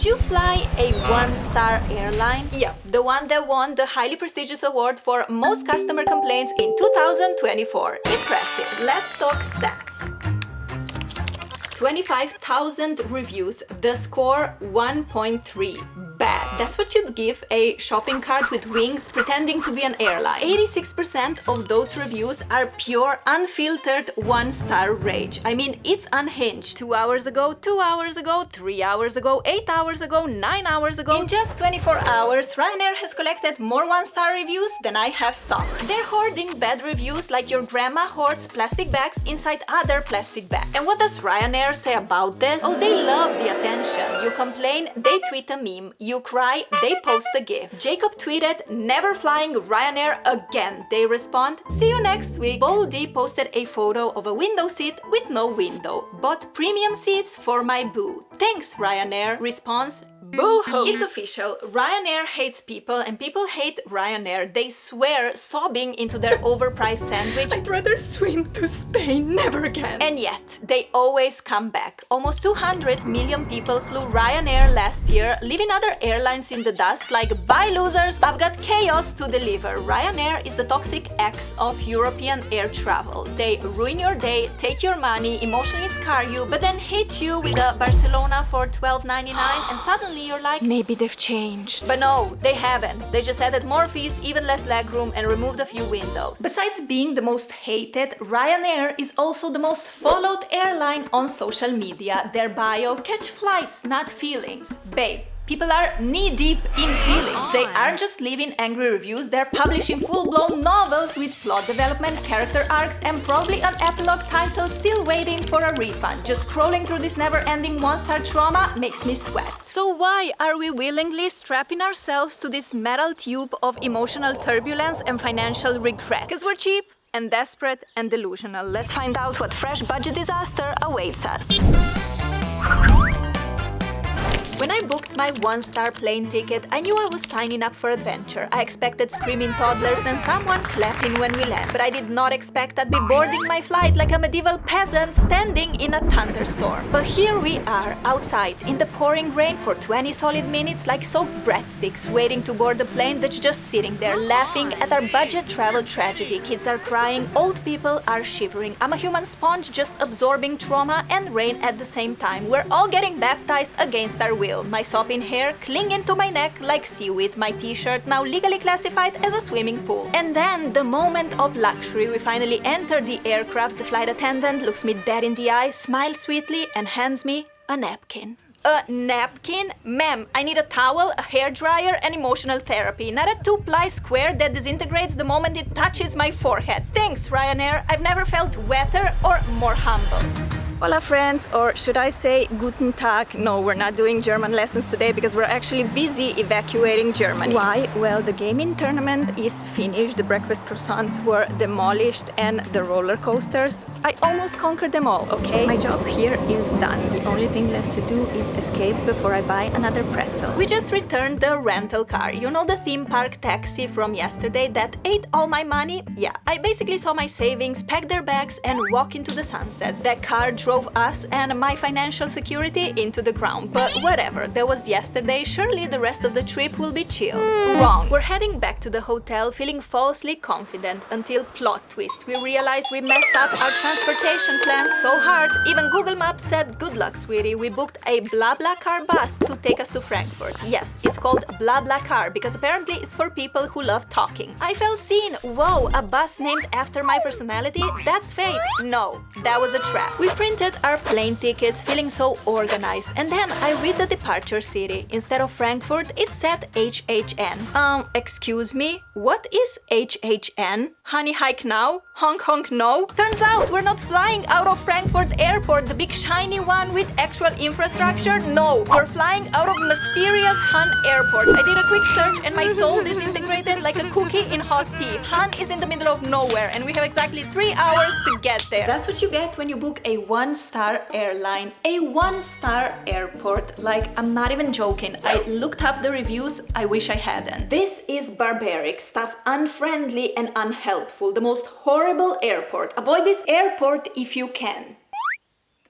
Would you fly a one-star airline? Yeah, the one that won the highly prestigious award for most customer complaints in 2024. Impressive. Let's talk stats. 25,000 reviews, the score 1.3. Bad. That's what you'd give a shopping cart with wings pretending to be an airline. 86% of those reviews are pure, unfiltered, one-star rage. I mean, it's unhinged. 2 hours ago, 2 hours ago, 3 hours ago, 8 hours ago, 9 hours ago. In just 24 hours, Ryanair has collected more one-star reviews than I have socks. They're hoarding bad reviews like your grandma hoards plastic bags inside other plastic bags. And what does Ryanair say about this? Oh, they love the attention. You complain, they tweet a meme. You cry, they post a gif. Jacob tweeted, "Never flying Ryanair again." They respond, "See you next week." Boldy posted a photo of a window seat with no window. "Bought premium seats for my boo. Thanks, Ryanair." Response, "Boo-hoo." It's official. Ryanair hates people and people hate Ryanair. They swear, sobbing into their overpriced sandwich, "I'd rather swim to Spain, never again." And yet, they always come back. Almost 200 million people flew Ryanair last year, leaving other airlines in the dust like, "Bye losers, I've got chaos to deliver." Ryanair is the toxic ex of European air travel. They ruin your day, take your money, emotionally scar you, but then hit you with a Barcelona for $12.99 and suddenly you're like, maybe they've changed. But no, they haven't. They just added more fees, even less legroom, and removed a few windows. Besides being the most hated, Ryanair is also the most followed airline on social media. Their bio, "Catch flights, not feelings." Babe, people are knee-deep in feelings. They aren't just leaving angry reviews, they're publishing full-blown novels with plot development, character arcs, and probably an epilogue title still waiting for a refund. Just scrolling through this never-ending one-star trauma makes me sweat. So why are we willingly strapping ourselves to this metal tube of emotional turbulence and financial regret? Because we're cheap and desperate and delusional. Let's find out what fresh budget disaster awaits us. When I booked my one-star plane ticket, I knew I was signing up for adventure. I expected screaming toddlers and someone clapping when we land, but I did not expect I'd be boarding my flight like a medieval peasant standing in a thunderstorm. But here we are, outside, in the pouring rain for 20 solid minutes like soaked breadsticks, waiting to board the plane that's just sitting there, laughing at our budget travel tragedy. Kids are crying, old people are shivering. I'm a human sponge just absorbing trauma and rain at the same time. We're all getting baptized against our will. My sopping hair clinging to my neck like seaweed, my t-shirt now legally classified as a swimming pool. And then, the moment of luxury, we finally enter the aircraft. The flight attendant looks me dead in the eye, smiles sweetly, and hands me a napkin. A napkin? Ma'am, I need a towel, a hairdryer, and emotional therapy, not a 2-ply square that disintegrates the moment it touches my forehead. Thanks, Ryanair. I've never felt wetter or more humble. Hola friends, or should I say Guten Tag? No, we're not doing German lessons today because we're actually busy evacuating Germany. Why? Well, the gaming tournament is finished, the breakfast croissants were demolished, and the roller coasters, I almost conquered them all, okay? My job here is done. The only thing left to do is escape before I buy another pretzel. We just returned the rental car. You know the theme park taxi from yesterday that ate all my money? Yeah, I basically saw my savings, pack their bags, and walk into the sunset. That car drove us and my financial security into the ground. But whatever, that was yesterday. Surely the rest of the trip will be chill. Wrong. We're heading back to the hotel feeling falsely confident until plot twist. We realize we messed up our transportation plans so hard. Even Google Maps said, "Good luck, sweetie. We booked a BlaBlaCar bus to take us to Frankfurt." Yes, it's called BlaBlaCar because apparently it's for people who love talking. I felt seen. Whoa, a bus named after my personality? That's fate. No, that was a trap. We printed our plane tickets feeling so organized, and then I read the departure city. Instead of Frankfurt, it said HHN. Excuse me? What is HHN? Honey, hike now? Honk honk no? Turns out we're not flying out of Frankfurt Airport, the big shiny one with actual infrastructure. No, we're flying out of mysterious Han Airport. I did a quick search and my soul disintegrated like a cookie in hot tea. Han is in the middle of nowhere and we have exactly 3 hours to get there. That's what you get when you book a one-star airline, a one-star airport. Like, I'm not even joking. I looked up the reviews. I wish I hadn't. This is barbaric, stuff unfriendly and unhelpful. The most horrible airport. Avoid this airport if you can.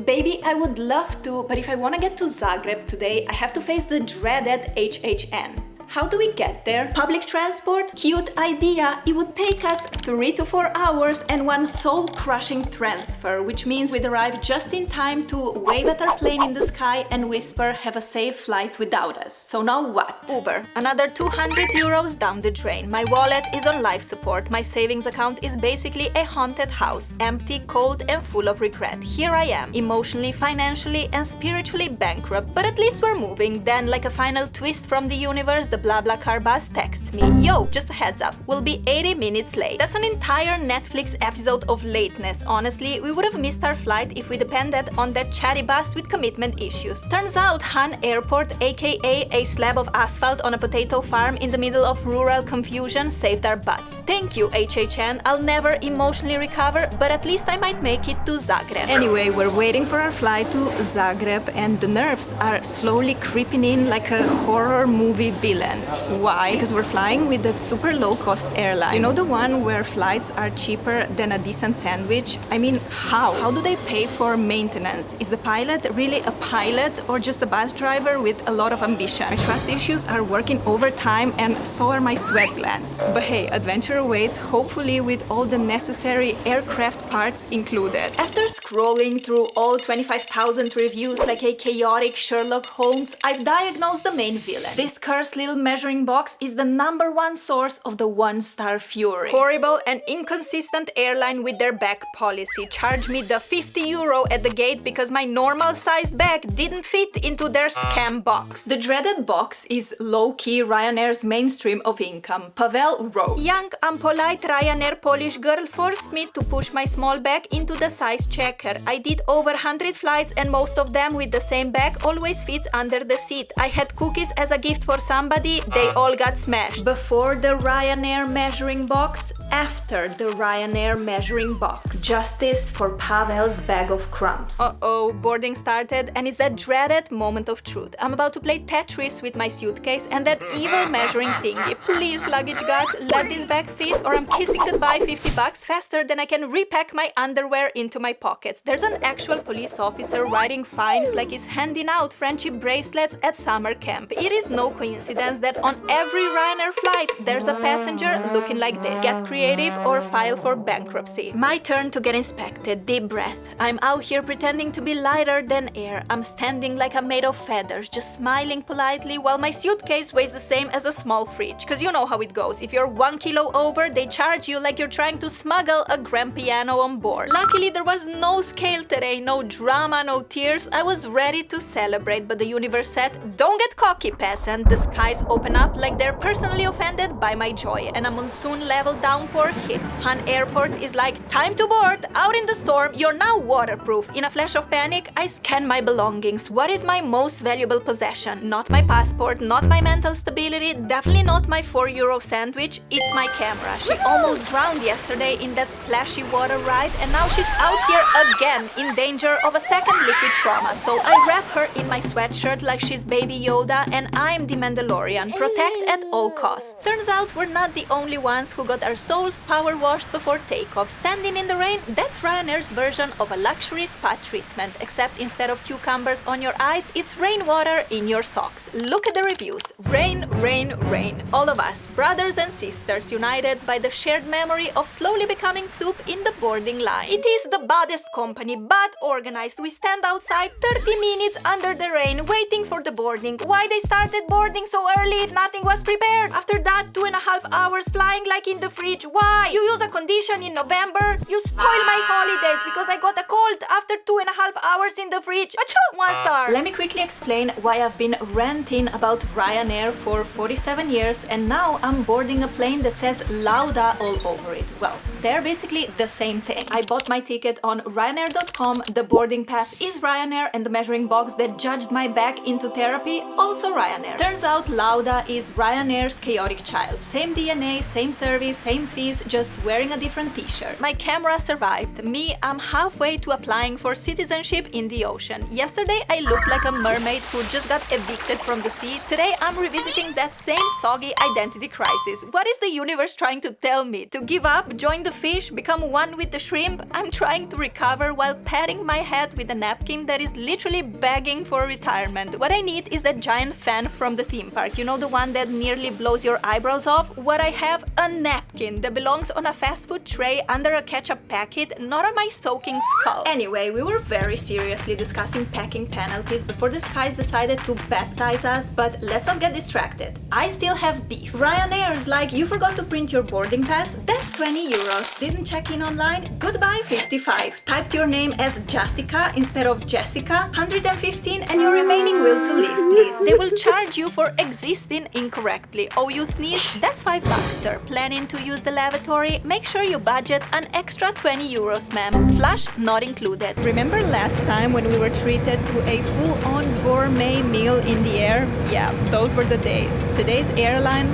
Baby, I would love to, but if I want to get to Zagreb today, I have to face the dreaded HHN. How do we get there? Public transport? Cute idea! It would take us 3 to 4 hours and one soul-crushing transfer, which means we'd arrive just in time to wave at our plane in the sky and whisper, have a safe flight without us. So now what? Uber. Another 200 euros down the drain. My wallet is on life support. My savings account is basically a haunted house, empty, cold and full of regret. Here I am, emotionally, financially and spiritually bankrupt, but at least we're moving. Then, like a final twist from the universe, the BlaBlaCar bus texts me, yo, just a heads up, we'll be 80 minutes late. That's an entire Netflix episode of lateness. Honestly, we would have missed our flight if we depended on that chatty bus with commitment issues. Turns out Han Airport, aka a slab of asphalt on a potato farm in the middle of rural confusion, saved our butts. Thank you, HHN. I'll never emotionally recover, but at least I might make it to Zagreb. Anyway, we're waiting for our flight to Zagreb and the nerves are slowly creeping in like a horror movie villain. Why? Because we're flying with that super low-cost airline. You know, the one where flights are cheaper than a decent sandwich? I mean, how? How do they pay for maintenance? Is the pilot really a pilot or just a bus driver with a lot of ambition? My trust issues are working overtime and so are my sweat glands. But hey, adventure awaits, hopefully with all the necessary aircraft parts included. After scrolling through all 25,000 reviews like a chaotic Sherlock Holmes, I've diagnosed the main villain. This cursed little measuring box is the #1 source of the one-star fury. Horrible and inconsistent airline with their bag policy. Charge me the 50 euro at the gate because my normal-sized bag didn't fit into their scam box. The dreaded box is low-key Ryanair's mainstream of income. Pavel wrote, young, unpolite Ryanair Polish girl forced me to push my small bag into the size checker. I did over 100 flights and most of them with the same bag always fits under the seat. I had cookies as a gift for somebody, they all got smashed. Before the Ryanair measuring box, after the Ryanair measuring box. Justice for Pavel's bag of crumbs. Uh-oh, boarding started and it's that dreaded moment of truth. I'm about to play Tetris with my suitcase and that evil measuring thingy. Please, luggage gods, let this bag fit or I'm kissing goodbye 50 bucks faster than I can repack my underwear into my pockets. There's an actual police officer writing fines like he's handing out friendship bracelets at summer camp. It is no coincidence that on every Ryanair flight there's a passenger looking like this. Get creative or file for bankruptcy. My turn to get inspected. Deep breath. I'm out here pretending to be lighter than air. I'm standing like I'm made of feathers, just smiling politely while my suitcase weighs the same as a small fridge. Cause you know how it goes. If you're 1 kilo over, they charge you like you're trying to smuggle a grand piano on board. Luckily there was no scale today, no drama, no tears. I was ready to celebrate, but the universe said, don't get cocky, peasant. The skies open up like they're personally offended by my joy and a monsoon-level downpour hits. Han Airport is like, time to board, out in the storm, you're now waterproof. In a flash of panic, I scan my belongings. What is my most valuable possession? Not my passport, not my mental stability, definitely not my 4 euro sandwich, it's my camera. She almost drowned yesterday in that splashy water ride and now she's out here again in danger of a second liquid trauma. So I wrap her in my sweatshirt like she's Baby Yoda and I'm the Mandalorian. Protect at all costs. Turns out we're not the only ones who got our souls power washed before takeoff. Standing in the rain, that's Ryanair's version of a luxury spa treatment, except instead of cucumbers on your eyes, it's rainwater in your socks. Look at the reviews. Rain, rain, rain. All of us, brothers and sisters, united by the shared memory of slowly becoming soup in the boarding line. It is the baddest company, but organized. We stand outside 30 minutes under the rain, waiting for the boarding. Why they started boarding so early if nothing was prepared? After that, 2.5 hours flying like in the fridge. Why? You use a condition in November? You spoil my holidays because I got a cold after 2.5 hours in the fridge. Achoo! 1 star. Let me quickly explain why I've been ranting about Ryanair for 47 years and now I'm boarding a plane that says Lauda all over it. Well, they're basically the same thing. I bought my ticket on Ryanair.com, the boarding pass is Ryanair and the measuring box that judged my back into therapy, also Ryanair. Turns out Lauda Lauda is Ryanair's chaotic child. Same DNA, same service, same fees, just wearing a different t-shirt. My camera survived. Me, I'm halfway to applying for citizenship in the ocean. Yesterday I looked like a mermaid who just got evicted from the sea. Today I'm revisiting that same soggy identity crisis. What is the universe trying to tell me? To give up, join the fish, become one with the shrimp? I'm trying to recover while patting my head with a napkin that is literally begging for retirement. What I need is that giant fan from the theme park, you know, the one that nearly blows your eyebrows off? What I have? A napkin that belongs on a fast food tray under a ketchup packet, not on my soaking skull. Anyway, we were very seriously discussing packing penalties before the skies decided to baptize us, but let's not get distracted. I still have beef. Ryanair's like, you forgot to print your boarding pass? That's 20 euros. Didn't check in online? Goodbye 55. Typed your name as Jessica instead of Jessica? 115 and your remaining will to live, please. They will charge you for existing incorrectly. Oh, you sneeze? That's $5, sir. Planning to use the lavatory? Make sure you budget an extra 20 euros, ma'am. Flush not included. Remember last time when we were treated to a full-on gourmet meal in the air? Yeah, those were the days. Today's airline,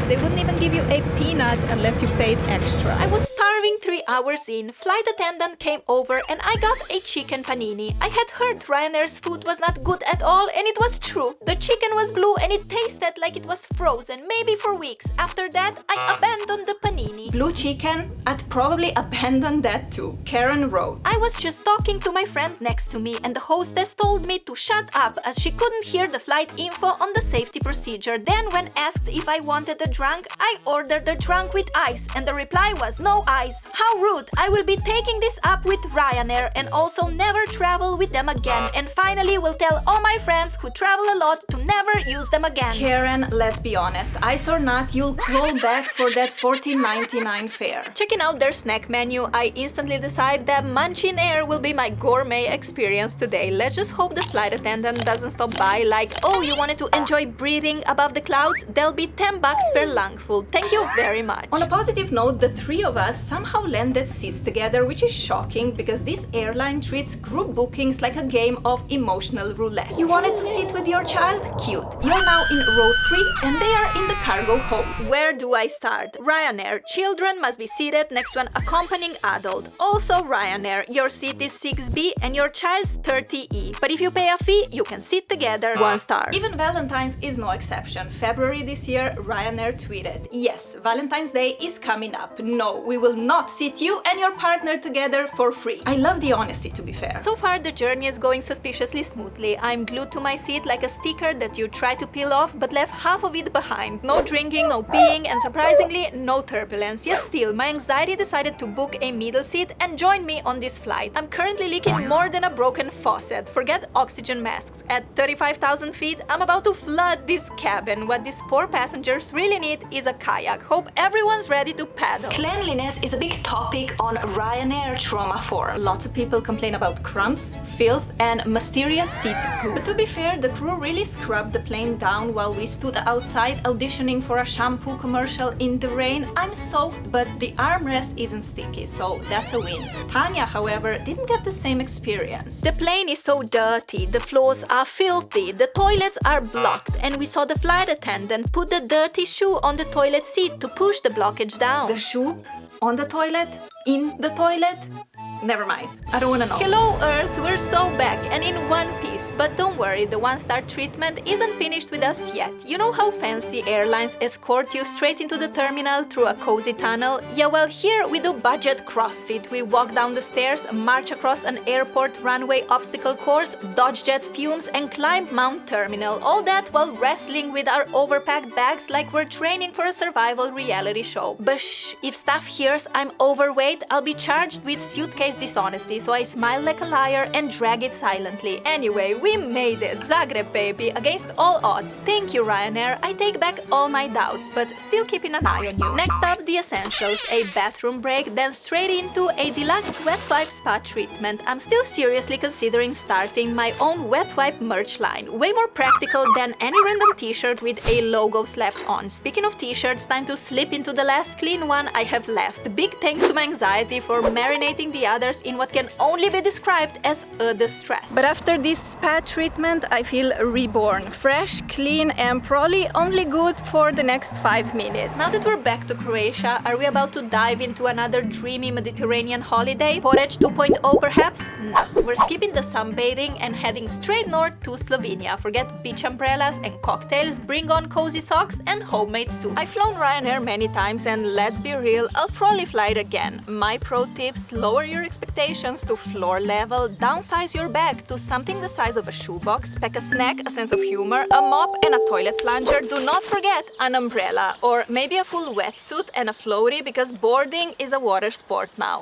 they wouldn't even give you a peanut unless you paid extra. I was starving 3 hours in. Flight attendant came over and I got a chicken panini. I had heard Ryanair's food was not good at all, and it was true. The chicken was blue and it tasted like it was frozen, maybe for weeks. After that, I abandoned the panini. Blue chicken? I'd probably abandon that too. Karen wrote. I was just talking to my friend next to me and the hostess told me to shut up as she couldn't hear the flight info on the safety procedure. Then when asked if I wanted a drunk, I ordered the drunk with ice and the reply was no ice. How rude! I will be taking this up with Ryanair and also never travel with them again, and finally will tell all my friends who travel a lot to never use them again. Karen, let's be honest, ice or not, you'll claw back for that $14.99 fare. Checking out their snack menu, I instantly decide that munching air will be my gourmet experience today. Let's just hope the flight attendant doesn't stop by like, oh, you wanted to enjoy breathing above the clouds? There'll be $10 per lungful. Thank you very much. On a positive note, the three of us somehow landed seats together, which is shocking because this airline treats group bookings like a game of emotional roulette. You wanted to sit with your child? Cute. You're now in row 3 and they are in the cargo hold. Where do I start? Ryanair. Children must be seated next to an accompanying adult. Also Ryanair. Your seat is 6B and your child's 30E. But if you pay a fee, you can sit together. 1 star. Even Valentine's is no exception. February this year, Ryanair tweeted, yes, Valentine's Day is coming up. No, we will not sit you and your partner together for free. I love the honesty, to be fair. So far, the journey is going suspiciously smoothly. I'm glued to my seat like a sticker that you try to peel off but left half of it behind. No drinking, no peeing, and surprisingly, no turbulence. Yet still, my anxiety decided to book a middle seat and join me on this flight. I'm currently leaking more than a broken faucet. Forget oxygen masks. At 35,000 feet, I'm about to flood this cabin. What these poor passengers really need is a kayak. Hope everyone's ready to paddle. Cleanliness is a big topic on Ryanair trauma forums. Lots of people complain about crumbs, filth, and mysterious seat poo. But to be fair, the crew really scrubbed the plane down while we stood outside auditioning for a shampoo commercial in the rain. I'm soaked, but the armrest isn't sticky, so that's a win. Tanya, however, didn't get the same experience. The plane is so dirty, the floors are filthy, the toilets are blocked, and we saw the flight attendant put the dirty shoe on the toilet seat to push the blockage down. The shoe? On the toilet? In the toilet? Never mind, I don't wanna know. Hello Earth, we're so back and in one piece. But don't worry, the 1-star treatment isn't finished with us yet. You know how fancy airlines escort you straight into the terminal through a cozy tunnel? Yeah, well, here we do budget CrossFit. We walk down the stairs, march across an airport runway obstacle course, dodge jet fumes, and climb Mount Terminal. All that while wrestling with our overpacked bags like we're training for a survival reality show. But shh, if staff hears I'm overweight, I'll be charged with suitcase dishonesty, so I smile like a liar and drag it silently. Anyway, we made it. Zagreb, baby, against all odds. Thank you, Ryanair. I take back all my doubts, but still keeping an eye on you. Next up, the essentials. A bathroom break, then straight into a deluxe wet wipe spa treatment. I'm still seriously considering starting my own wet wipe merch line. Way more practical than any random t-shirt with a logo slapped on. Speaking of t-shirts, time to slip into the last clean one I have left. Big thanks to my anxiety for marinating the others in what can only be described as a distress. But after this spa treatment, I feel reborn, fresh, clean, and probably only good for the next 5 minutes. Now that we're back to Croatia, are we about to dive into another dreamy Mediterranean holiday? Porridge 2.0 perhaps? Nah. We're skipping the sunbathing and heading straight north to Slovenia. Forget beach umbrellas and cocktails, bring on cozy socks and homemade soup. I've flown Ryanair many times and let's be real, I'll probably fly it again. My pro tips: lower your expectations to floor level, downsize your bag to something the size of a shoebox, pack a snack, a sense of humor, a mop and a toilet plunger. Do not forget an umbrella, or maybe a full wetsuit and a floaty because boarding is a water sport now.